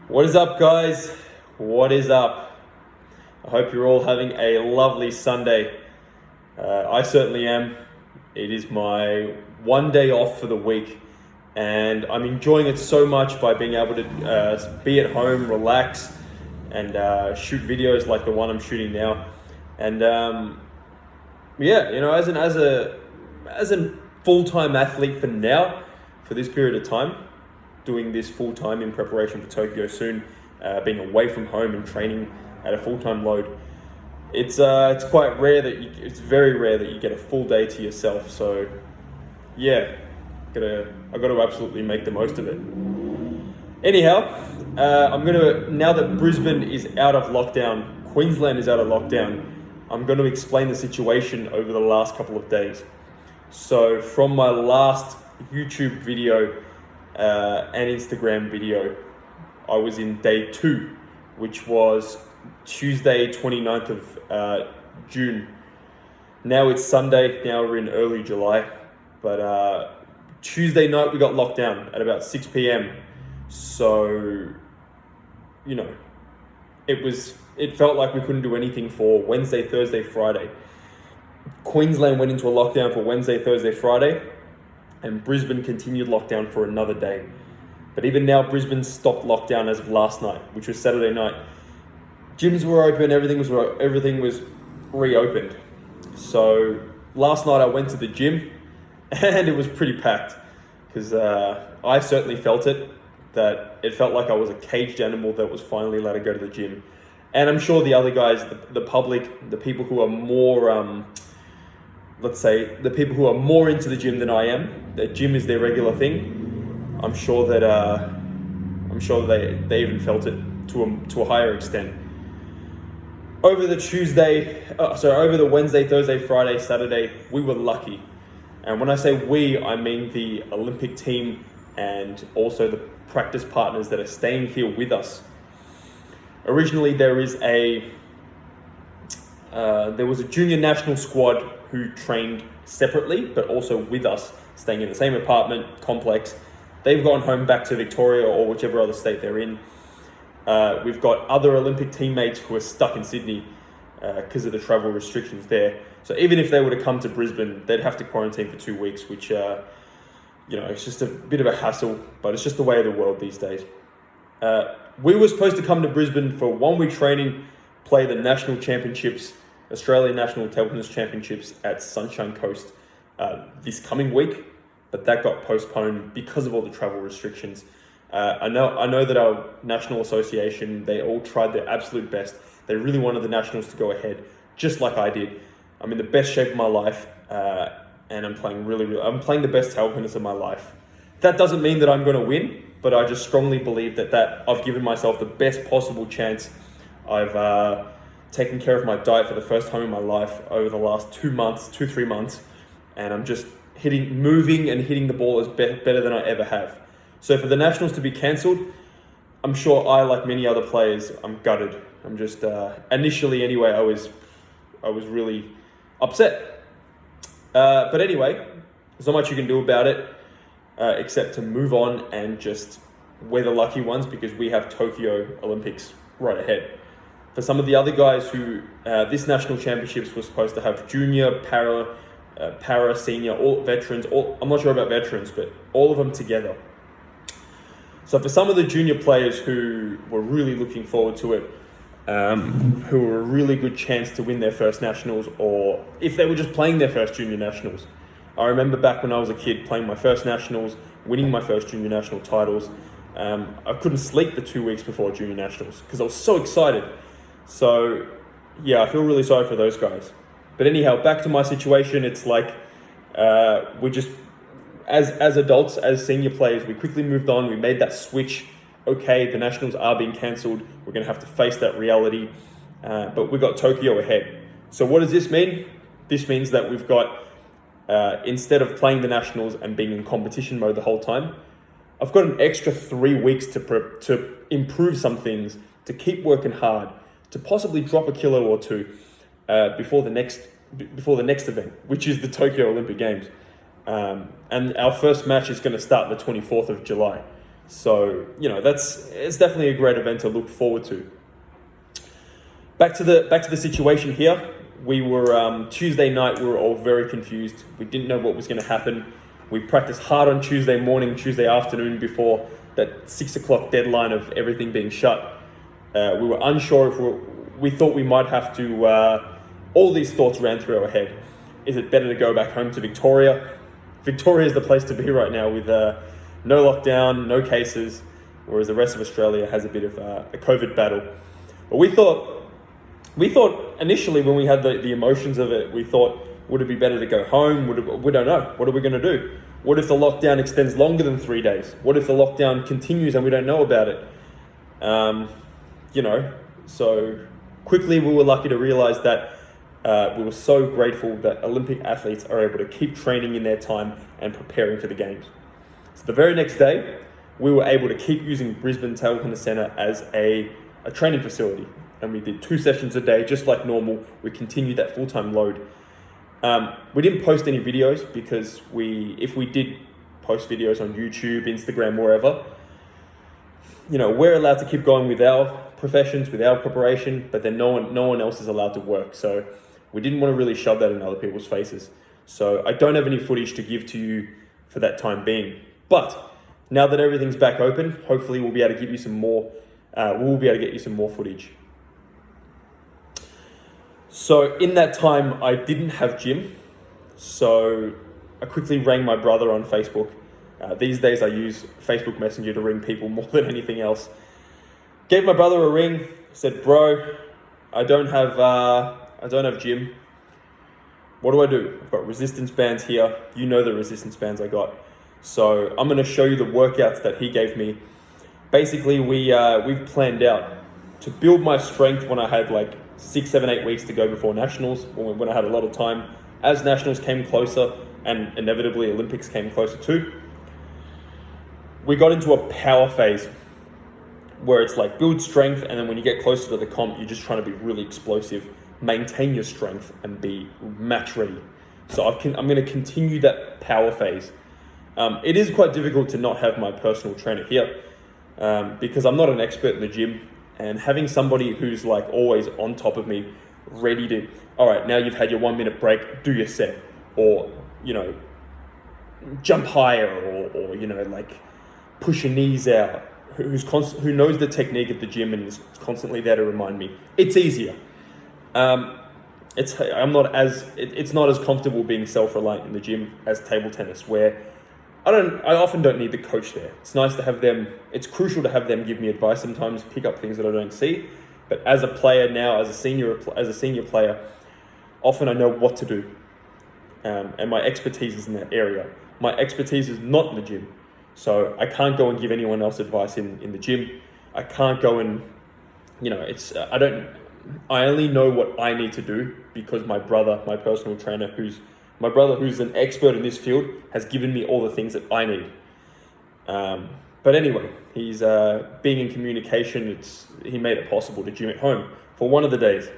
What is up, guys? What is up? I hope you're all having a lovely Sunday. I certainly am. It is my one day off for the week, and I'm enjoying it so much by being able to be at home, relax, and shoot videos like the one I'm shooting now. And yeah, as a full-time athlete for now, for this period of time, doing this full-time in preparation for Tokyo soon, being away from home and training at a full-time load, it's quite rare it's very rare that you get a full day to yourself. So yeah, I got to absolutely make the most of it. Anyhow, now that Brisbane is out of lockdown, Queensland is out of lockdown, I'm going to explain the situation over the last couple of days. So from my last YouTube video and Instagram video, I was in day 2, which was Tuesday 29th of June. Now it's Sunday, now we're in early July, but Tuesday night we got locked down at about 6 p.m. So, it felt like we couldn't do anything for Wednesday, Thursday, Friday. Queensland went into a lockdown for Wednesday, Thursday, Friday, and Brisbane continued lockdown for another day. But even now, Brisbane stopped lockdown as of last night, which was Saturday night. Gyms were open, everything was reopened. So last night I went to the gym, and it was pretty packed, because I certainly felt it, that it felt like I was a caged animal that was finally allowed to go to the gym. And I'm sure the other guys, the public, the people who are more, let's say, the people who are more into the gym than I am, that gym is their regular thing, I'm sure that they even felt it to a higher extent. Over the Wednesday, Thursday, Friday, Saturday, we were lucky. And when I say we, I mean the Olympic team and also the practice partners that are staying here with us. Originally, there was a junior national squad who trained separately, but also with us, staying in the same apartment complex. They've gone home back to Victoria or whichever other state they're in. We've got other Olympic teammates who are stuck in Sydney because of the travel restrictions there. So even if they were to come to Brisbane, they'd have to quarantine for 2 weeks, which, it's just a bit of a hassle, but it's just the way of the world these days. We were supposed to come to Brisbane for 1 week training, play the national championships, Australian National Table Tennis Championships at Sunshine Coast this coming week, but that got postponed because of all the travel restrictions. I know that our national association, they all tried their absolute best. They really wanted the nationals to go ahead, just like I did. I'm in the best shape of my life, and I'm playing I'm playing the best table tennis of my life. That doesn't mean that I'm going to win, but I just strongly believe that I've given myself the best possible chance. I've taken care of my diet for the first time in my life over the last 3 months, and I'm just moving and hitting the ball better than I ever have. So for the nationals to be cancelled, I'm sure like many other players, I'm gutted. I'm just initially anyway, I was really upset. But anyway, there's not much you can do about it. Except to move on and just we're the lucky ones because we have Tokyo Olympics right ahead. For some of the other guys who this national championships was supposed to have junior, para, senior, all veterans. I'm not sure about veterans, but all of them together. So for some of the junior players who were really looking forward to it, who were a really good chance to win their first nationals, or if they were just playing their first junior nationals. I remember back when I was a kid playing my first nationals, winning my first junior national titles. I couldn't sleep the 2 weeks before junior nationals because I was so excited. So yeah, I feel really sorry for those guys. But anyhow, back to my situation. It's like we just, as adults, as senior players, we quickly moved on. We made that switch. Okay, the nationals are being cancelled. We're going to have to face that reality. But we got Tokyo ahead. So what does this mean? This means that we've got instead of playing the nationals and being in competition mode the whole time, I've got an extra 3 weeks to improve some things, to keep working hard, to possibly drop a kilo or two before the next event, which is the Tokyo Olympic Games. And our first match is going to start the 24th of July. So, it's definitely a great event to look forward to. Back to the situation here. We were Tuesday night. We were all very confused. We didn't know what was going to happen. We practiced hard on Tuesday morning, Tuesday afternoon before that 6 o'clock deadline of everything being shut. We were unsure if we thought we might have to. All these thoughts ran through our head. Is it better to go back home to Victoria? Victoria is the place to be right now with no lockdown, no cases, whereas the rest of Australia has a bit of a COVID battle. But we thought initially when we had the emotions of it, we thought, would it be better to go home? We don't know. What are we going to do? What if the lockdown extends longer than 3 days? What if the lockdown continues and we don't know about it? So quickly we were lucky to realize that we were so grateful that Olympic athletes are able to keep training in their time and preparing for the games. So the very next day, we were able to keep using Brisbane Table Tennis Centre as a training facility. And we did 2 sessions a day, just like normal. We continued that full-time load. We didn't post any videos because if we did post videos on YouTube, Instagram, wherever, we're allowed to keep going with our professions, with our preparation, but then no one else is allowed to work. So we didn't want to really shove that in other people's faces. So I don't have any footage to give to you for that time being. But now that everything's back open, hopefully we'll be able to give you some more. We'll be able to get you some more footage. So in that time, I didn't have gym. So I quickly rang my brother on Facebook. These days I use Facebook Messenger to ring people more than anything else. Gave my brother a ring, said, bro, I don't have gym. What do I do? I've got resistance bands here. You know the resistance bands I got. So I'm gonna show you the workouts that he gave me. Basically, we've planned out to build my strength when I had like 6, 7, 8 weeks to go before nationals, when I had a lot of time. As nationals came closer and inevitably Olympics came closer too, we got into a power phase where it's like build strength, and then when you get closer to the comp, you're just trying to be really explosive, maintain your strength and be match ready. So I'm going to continue that power phase. It is quite difficult to not have my personal trainer here because I'm not an expert in the gym, and having somebody who's like always on top of me, ready to, all right, now you've had your 1 minute break, do your set, or, jump higher, or like push your knees out, who knows the technique at the gym and is constantly there to remind me. It's easier. It's not as comfortable being self-reliant in the gym as table tennis, where I often don't need the coach there. It's nice to have them. It's crucial to have them give me advice sometimes, pick up things that I don't see. But as a player now, as a senior player, often I know what to do, and my expertise is in that area. My expertise is not in the gym, so I can't go and give anyone else advice in the gym. I can't go and, I only know what I need to do because my brother, my personal trainer, who's an expert in this field, has given me all the things that I need. But anyway, he's being in communication. He made it possible to gym at home for one of the days.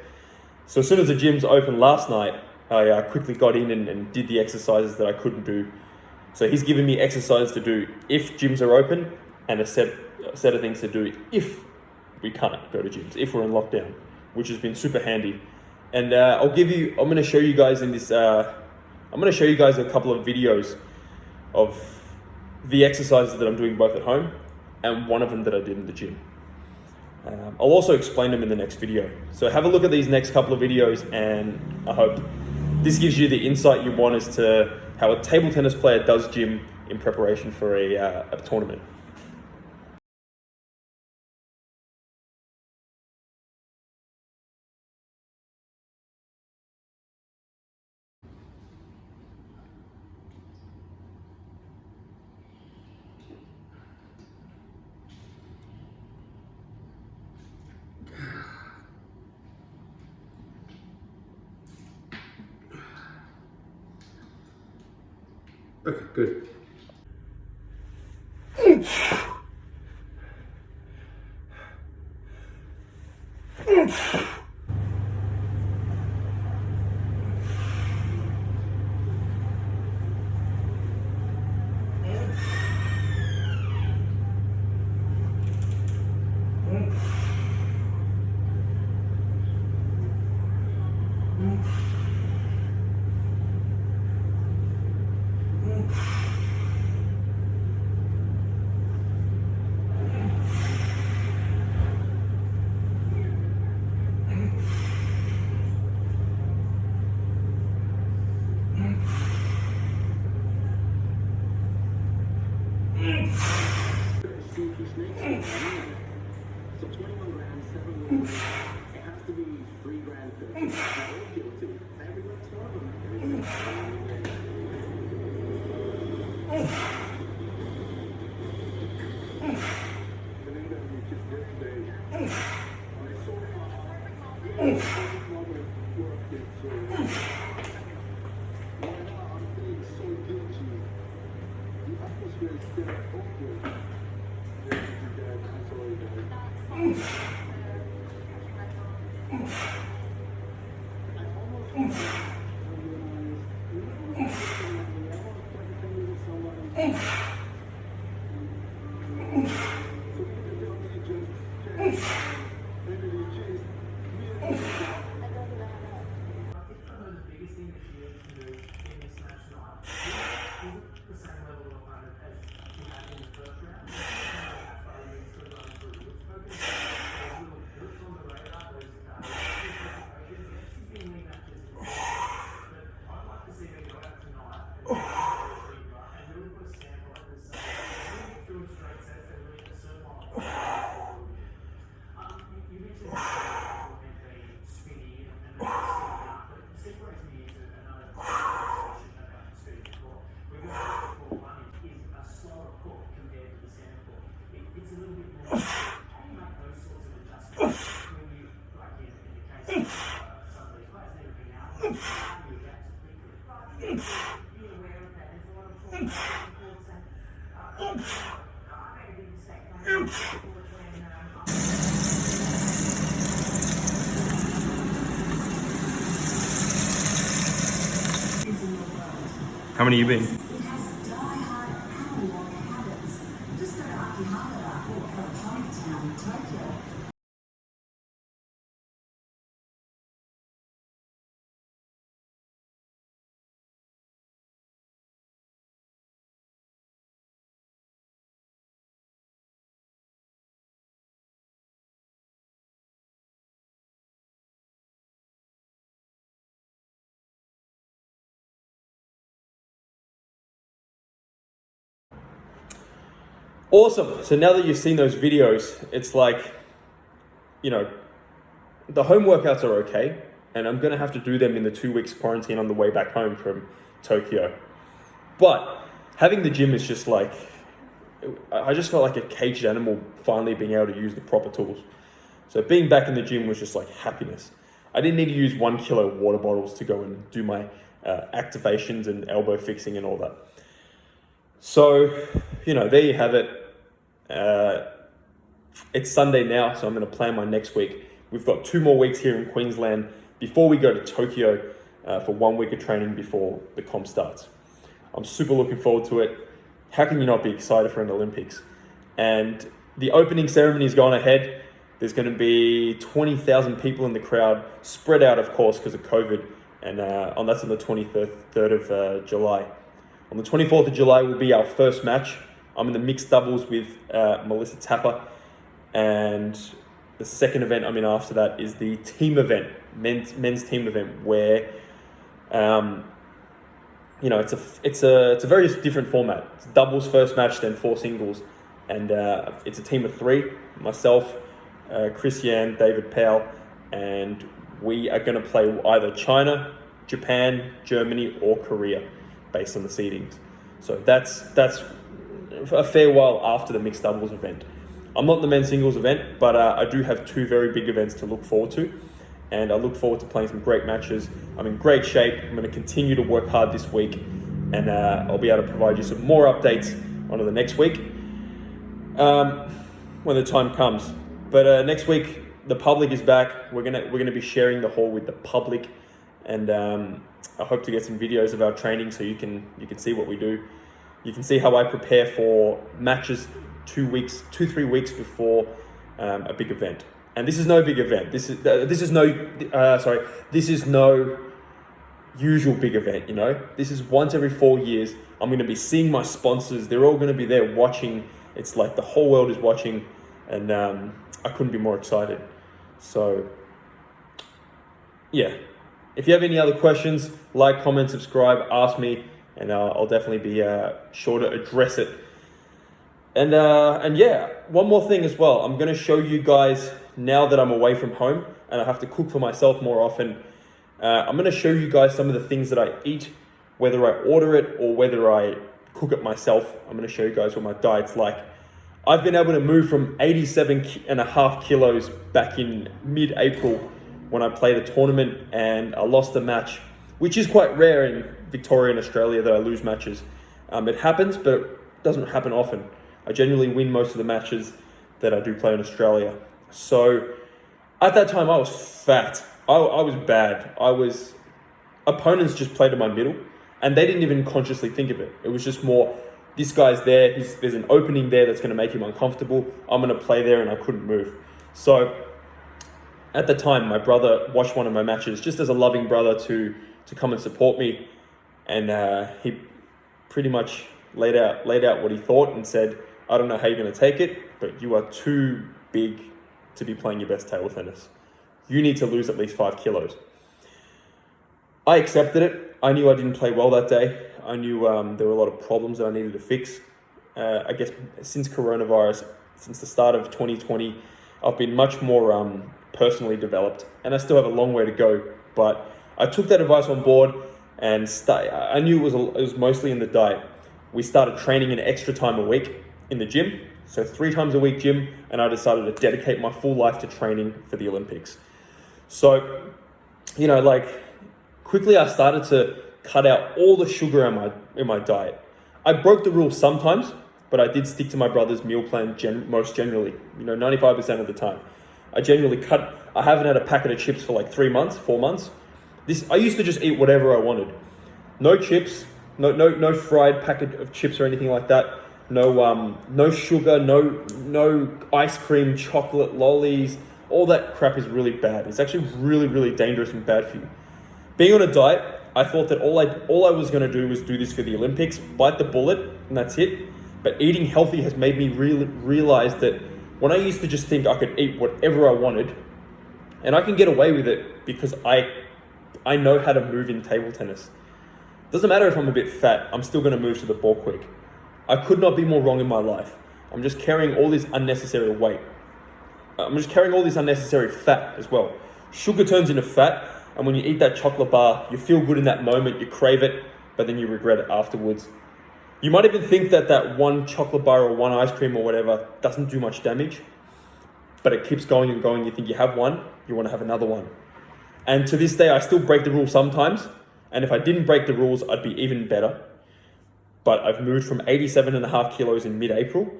So as soon as the gyms opened last night, I quickly got in and did the exercises that I couldn't do. So he's given me exercises to do if gyms are open, and a set of things to do if we can't go to gyms, if we're in lockdown, which has been super handy. And I'm going to show you guys in this. I'm going to show you guys a couple of videos of the exercises that I'm doing both at home and one of them that I did in the gym. I'll also explain them in the next video. So have a look at these next couple of videos, and I hope this gives you the insight you want as to how a table tennis player does gym in preparation for a tournament. Okay, good. So 21 grams, 7 grams, it has to be 3 grams. They're all guilty. Every last one of them. How many you been? It has die-hard hour-long habits. Just go to Akihabara or Electronic Town in Tokyo. Awesome. So now that you've seen those videos, it's like, you know, the home workouts are okay, and I'm gonna have to do them in the 2 weeks quarantine on the way back home from Tokyo. But having the gym is just like, I just felt like a caged animal finally being able to use the proper tools. So being back in the gym was just like happiness. I didn't need to use 1 kilo water bottles to go and do my activations and elbow fixing and all that. So, you know, there you have it. It's Sunday now, so I'm going to plan my next week. We've got 2 more weeks here in Queensland before we go to Tokyo for 1 week of training before the comp starts. I'm super looking forward to it. How can you not be excited for an Olympics? And the opening ceremony is going ahead. There's going to be 20,000 people in the crowd, spread out, of course, because of COVID. And that's on the 23rd of July. On the 24th of July will be our first match. I'm in the mixed doubles with Melissa Tapper. And the second event I'm in after that is the team event, men's team event, where you know, it's a very different format. It's doubles first match, then 4 singles, and it's a team of 3: myself, Chris Yan, David Powell, and we are going to play either China, Japan, Germany, or Korea, based on the seedings. So that's a fair while after the mixed doubles event. I'm not in the men's singles event, but I do have 2 very big events to look forward to, and I look forward to playing some great matches. I'm in great shape. I'm going to continue to work hard this week, and I'll be able to provide you some more updates on the next week when the time comes. But next week the public is back. We're gonna be sharing the hall with the public, and I hope to get some videos of our training so you can see what we do. You can see how I prepare for matches 3 weeks before a big event. And this is no big event. This is no usual big event. You know, this is once every 4 years. I'm going to be seeing my sponsors. They're all going to be there watching. It's like the whole world is watching, and I couldn't be more excited. So yeah, if you have any other questions, like, comment, subscribe, ask me, and I'll definitely be sure to address it. And yeah, one more thing as well. I'm going to show you guys, now that I'm away from home and I have to cook for myself more often, I'm going to show you guys some of the things that I eat, whether I order it or whether I cook it myself. I'm going to show you guys what my diet's like. I've been able to move from 87.5 kilos back in mid-April when I played a tournament and I lost a match, which is quite rare in Victoria and Australia that I lose matches. It happens, but it doesn't happen often. I generally win most of the matches that I do play in Australia. So at that time I was fat. I was bad. Opponents just played in my middle and they didn't even consciously think of it. It was just more, this guy's there, there's an opening there that's going to make him uncomfortable. I'm going to play there, and I couldn't move. So at the time, my brother watched one of my matches just as a loving brother to come and support me. And he pretty much laid out what he thought and said, I don't know how you're going to take it, but you are too big to be playing your best table tennis. You need to lose at least 5 kilos. I accepted it. I knew I didn't play well that day. I knew there were a lot of problems that I needed to fix. I guess since coronavirus, since the start of 2020, I've been much more personally developed, and I still have a long way to go. But I took that advice on board, and I knew it was mostly in the diet. We started training an extra time a week in the gym, so 3 times a week gym, and I decided to dedicate my full life to training for the Olympics. So, quickly I started to cut out all the sugar in my diet. I broke the rules sometimes, but I did stick to my brother's meal plan most generally, 95% of the time. I haven't had a packet of chips for like 4 months. I used to just eat whatever I wanted. No chips, no fried packet of chips or anything like that. No sugar, no ice cream, chocolate, lollies. All that crap is really bad. It's actually really, really dangerous and bad for you. Being on a diet, I thought that all I was going to do was do this for the Olympics, bite the bullet, and that's it. But eating healthy has made me realize that when I used to just think I could eat whatever I wanted, and I can get away with it because I know how to move in table tennis. Doesn't matter if I'm a bit fat, I'm still going to move to the ball quick. I could not be more wrong in my life. I'm just carrying all this unnecessary weight. I'm just carrying all this unnecessary fat as well. Sugar turns into fat, and when you eat that chocolate bar, you feel good in that moment, you crave it, but then you regret it afterwards. You might even think that one chocolate bar or one ice cream or whatever doesn't do much damage, but it keeps going and going. You think you have one, you want to have another one. And to this day, I still break the rules sometimes, and if I didn't break the rules, I'd be even better. But I've moved from 87.5 kilos in mid-April,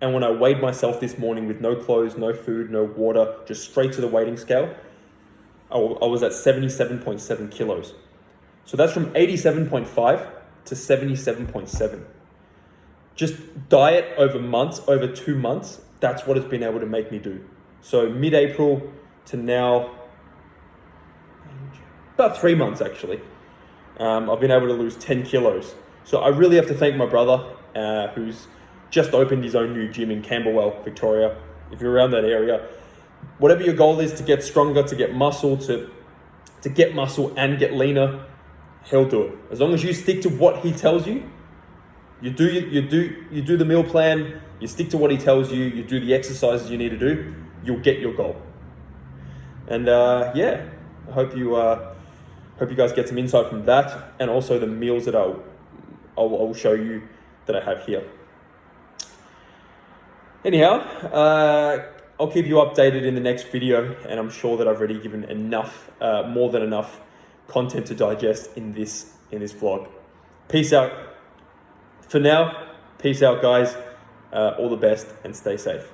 and when I weighed myself this morning with no clothes, no food, no water, just straight to the weighing scale, I was at 77.7 kilos. So that's from 87.5 to 77.7. Just diet over months, over 2 months, that's what it's been able to make me do. So mid-April to now, about 3 months actually, I've been able to lose 10 kilos. So I really have to thank my brother, who's just opened his own new gym in Camberwell, Victoria. If you're around that area, whatever your goal is, to get stronger, to get muscle, to get muscle and get leaner, he'll do it. As long as you stick to what he tells you, you do the meal plan, you stick to what he tells you, you do the exercises you need to do, you'll get your goal. And I hope you guys get some insight from that, and also the meals that I'll show you that I have here. Anyhow, I'll keep you updated in the next video, and I'm sure that I've already given enough, more than enough content to digest in this vlog. Peace out. For now, peace out, guys. All the best and stay safe.